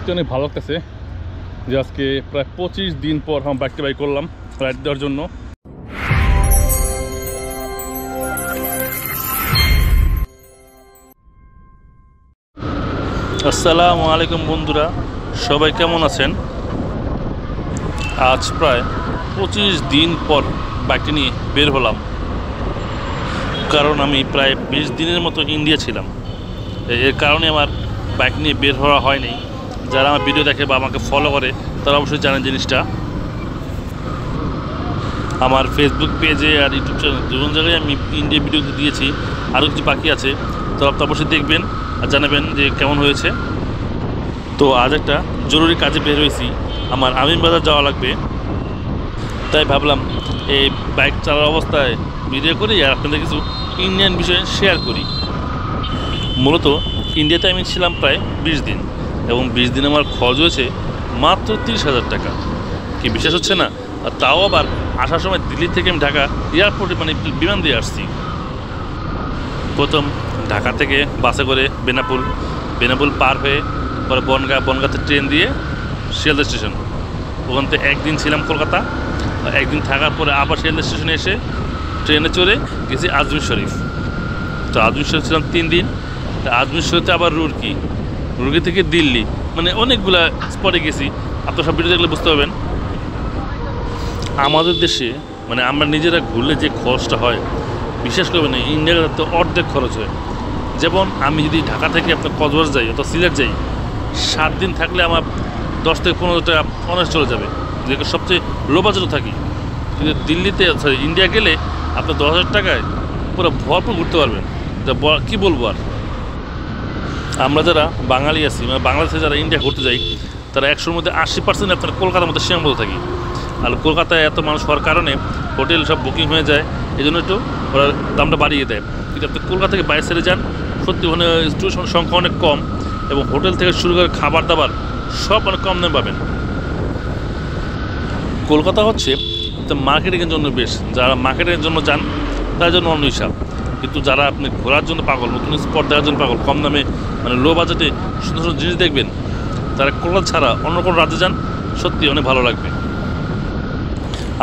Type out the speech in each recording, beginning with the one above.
সত্যি অনেক ভালো লাগতেছে যে আজকে প্রায় 25 দিন পর আমি বাইকটা বাই করলাম রাইড দেওয়ার জন্য। আসসালামু আলাইকুম বন্ধুরা, সবাই কেমন আছেন? আজ প্রায় 25 দিন পর বাইকটি নিয়ে বের হলাম, কারণ আমি প্রায় 20 দিনের মতো ইন্ডিয়া ছিলাম। এর কারণে আমার বাইক নিয়ে বের হওয়া হয়নি। যারা আমার ভিডিও দেখে বা আমাকে ফলো করে তারা অবশ্যই জানেন জিনিসটা। আমার ফেসবুক পেজে আর ইউটিউব চ্যানেল দুজন জায়গায় আমি ইন্ডিয়া ভিডিও দিয়েছি, আরও কিছু বাকি আছে, তো আপনি অবশ্যই দেখবেন আর জানাবেন যে কেমন হয়েছে। তো আজ একটা জরুরি কাজে বের হয়েছি, আমার আমিন বাজার যাওয়া লাগবে, তাই ভাবলাম এই বাইক চালার অবস্থায় ভিডিও করি আর আপনাদের কিছু ইন্ডিয়ান বিষয়ে শেয়ার করি। মূলত ইন্ডিয়াতে আমি ছিলাম প্রায় 20 দিন এবং 20 দিন আমার খরচ হয়েছে মাত্র 30,000 টাকা। কি বিশ্বাস হচ্ছে না? আর তাও আবার আসার সময় দিল্লি থেকে আমি ঢাকা এয়ারপোর্টে বিমান দিয়ে আসছি। প্রথম ঢাকা থেকে বাসে করে বেনাপুল পার হয়ে পরে বনগাঁতে ট্রেন দিয়ে শিয়ালদা স্টেশন, ওখান থেকে একদিন ছিলাম কলকাতা, একদিন থাকার পরে আবার শিয়ালদা স্টেশনে এসে ট্রেনে চড়ে গেছি আজমির শরীফ। তো আজমির শরীফ ছিলাম 3 দিন। আজমির শরীফে আবার রুড়কি থেকে দিল্লি, অনেকগুলা স্পটে গেছি। আপনার সব ভিডিও দেখলে বুঝতে পারবেন। আমাদের দেশে আমরা নিজেরা ঘুরলে যে খরচটা হয়, বিশেষ করবেন ইন্ডিয়াতে তো অর্ধেক খরচ হয়। যেমন আমি যদি ঢাকা থেকে আপনার কক্সবাজার যাই অথবা সিলেট যাই, 7 দিন থাকলে আমার 10 থেকে 15 টাকা অনার্স চলে যাবে, যেটা সবচেয়ে লো বাজেটও থাকি। কিন্তু দিল্লিতে ইন্ডিয়া গেলে আপনার 10,000 টাকায় পুরো ভরপুর ঘুরতে পারবেন। যা কী বলবো আর। আমরা যারা বাঙালি আছি, বাংলাদেশে যারা ইন্ডিয়া ঘুরতে যাই, তারা 100-র মধ্যে 80% আপনার কলকাতার মধ্যে সীমাবদ্ধ থাকি। আর কলকাতায় এত মানুষ হওয়ার কারণে হোটেল সব বুকিং হয়ে যায়, এই জন্য একটু ওরা দামটা বাড়িয়ে দেয়। কিন্তু আপনি কলকাতা থেকে বাইরে ছেড়ে যান, সত্যি ওখানে স্টুডেন্ট সংখ্যা অনেক কম এবং হোটেল থেকে শুরু করে খাবার দাবার সব অনেক কম দামে পাবেন। কলকাতা হচ্ছে মার্কেটিংয়ের জন্য বেশ, যারা মার্কেটিংয়ের জন্য যান তার জন্য অন্য হিসাব। কিন্তু যারা আপনি ঘোরার জন্য পাগল, নতুন স্পট দেখার জন্য পাগল, কম দামে লো বাজেটে সুন্দর সুন্দর জিনিস দেখবেন, তারা কলকাতা ছাড়া অন্য কোনো রাজ্যে যান, সত্যি অনেক ভালো লাগবে।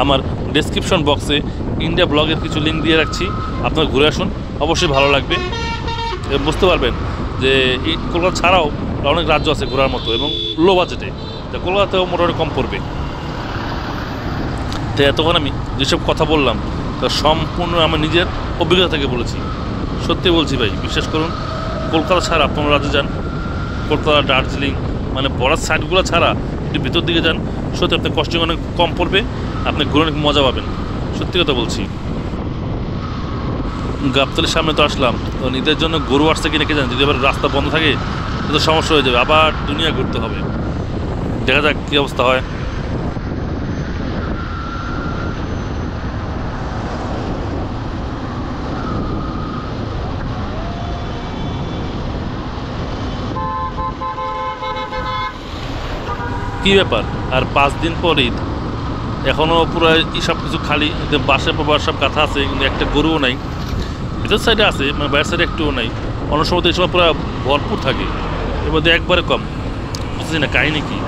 আমার ডেসক্রিপশন বক্সে ইন্ডিয়া ব্লগের কিছু লিঙ্ক দিয়ে রাখছি, আপনারা ঘুরে আসুন, অবশ্যই ভালো লাগবে। বুঝতে পারবেন যে এই কলকাতা ছাড়াও অনেক রাজ্য আছে ঘোরার মতো এবং লো বাজেটে, যা কলকাতাতেও মোটামুটি কম পড়বে। তো এতক্ষণ আমি যেসব কথা বললাম তা সম্পূর্ণ আমার নিজের অভিজ্ঞতা থেকে বলেছি। সত্যি বলছি ভাই, বিশ্বাস করুন, কলকাতা ছাড়া আপনার রাজ্যে যান, কলকাতা দার্জিলিং বড়ার সাইডগুলো ছাড়া একটু ভিতর দিকে যান, সত্যি আপনার কষ্ট অনেক কম পড়বে, আপনি ঘুরে অনেক মজা পাবেন। সত্যি কথা বলছি। গাবতলীর সামনে তো আসলাম, তো নিজের জন্য গরু আসছে কিনে কে জান, যদি আবার রাস্তা বন্ধ থাকে তো সমস্যা হয়ে যাবে, আবার দুনিয়া ঘুরতে হবে। দেখা যাক কী অবস্থা হয়। কী ব্যাপার, আর 5 দিন পর ঈদ, এখনও পুরো সব কিছু খালি, বাসে প্রবার সব কাঁথা আছে, কিন্তু একটা গরুও নাই। ভিতর সাইডে আছে, বাইরের সাইডে একটুও নাই। অন্য সময় তো এই সময় পুরো ভরপুর থাকে, এর মধ্যে একবারে কম। বুঝছি না কাহিনি কি।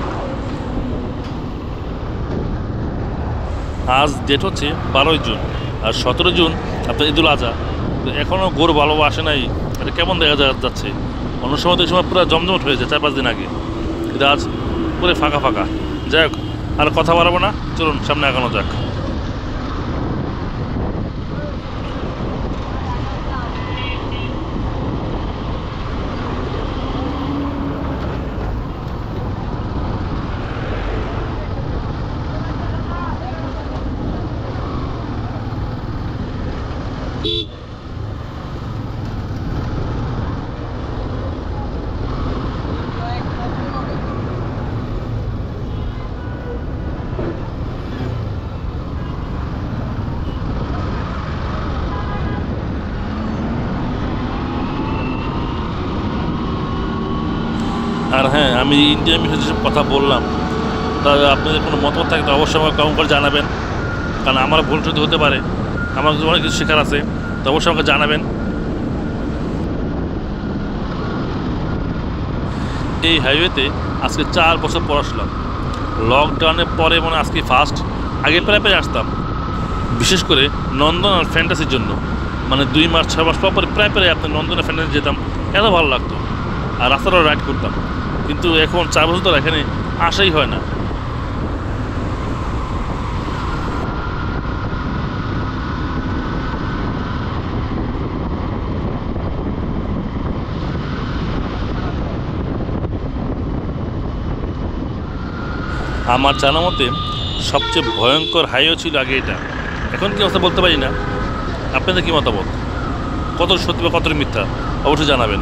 আজ ডেট হচ্ছে 12 জুন, আর 17 জুন আপনার ঈদুল আজহা। তো এখনও গরু ভালো আসে নাই, এটা কেমন দেখা যাচ্ছে। অন্য সময় তো এই সময় পুরো জমজমট হয়ে যায় 4-5 দিন আগে, কিন্তু আজ পুরো ফাঁকা ফাঁকা। যাই হোক, আর কথা বাড়াবো না, চলুন সামনে আগানো যাক। আর হ্যাঁ, আমি ইন্ডিয়ান বিষয়ে যেসব কথা বললাম, তা আপনাদের কোনো মতামত থাকে তো অবশ্যই আমাকে কমেন্ট করে জানাবেন, কারণ আমার ভুল ত্রুটি হতে পারে, আমার অনেক কিছু শেখার আছে, তো অবশ্যই আমাকে জানাবেন। এই হাইওয়েতে আজকে 4 বছর পর আসলাম। লকডাউনের পরে মানে আজকে ফার্স্ট। আগে প্রায় প্রায় আসতাম, বিশেষ করে নন্দন আর ফ্যান্টাসির জন্য। মানে 2 মাস 6 মাস পর প্রায় প্রায় আপনার নন্দনে ফ্যান্টাসি যেতাম, এত ভালো লাগতো। আর রাস্তাটাও রাইড করতাম। কিন্তু এখন 4 বছর ধরে এখানে আসাই হয় না। আমার জানা মতে সবচেয়ে ভয়ঙ্কর হাইওয়ে ছিল আগে এটা। এখন কি অবস্থা বলতে পারি না। আপনাদের কি মতামত? কত সত্যি বা কত মিথ্যা অবশ্যই জানাবেন।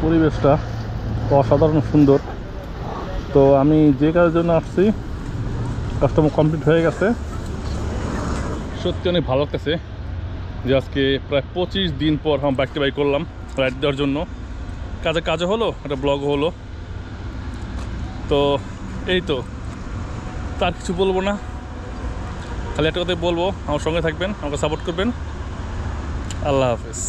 পরিবেশটা অসাধারণ সুন্দর। তো আমি যে কাজের জন্য আসছি কাজটা কমপ্লিট হয়ে গেছে। সত্যি অনেক ভালো লাগতেছে যে আজকে প্রায় 25 দিন পর আমি বাইকটা বাই করলাম রাইড দেওয়ার জন্য। কাজে হলো, একটা ব্লগও হলো। তো এই তো, তার কিছু বলবো না, খালি একটা কথাই বলবো, আমার সঙ্গে থাকবেন, আমাকে সাপোর্ট করবেন। আল্লাহ হাফেজ।